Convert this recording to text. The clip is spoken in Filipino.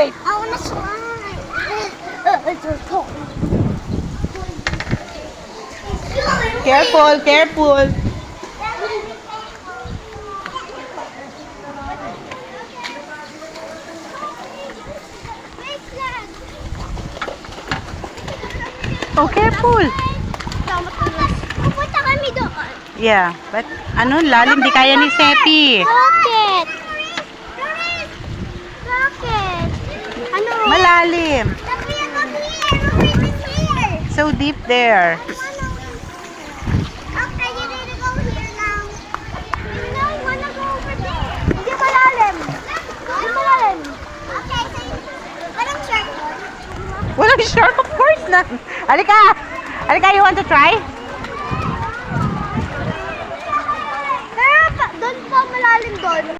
wait. I wanna slide. Careful, careful. Oh, careful. Pupunta kami doon. Yeah, but ano, lalim, di kaya ni Sepi. Rocket. Rocket. Ano? Malalim. So deep there. Okay, you need to go here now. No, I wanna go over there. Hindi malalim. Hindi malalim. Okay, so parang shark. Walang shark, of course na. Halika. Halika, you want to try? Pero doon pa malalim doon.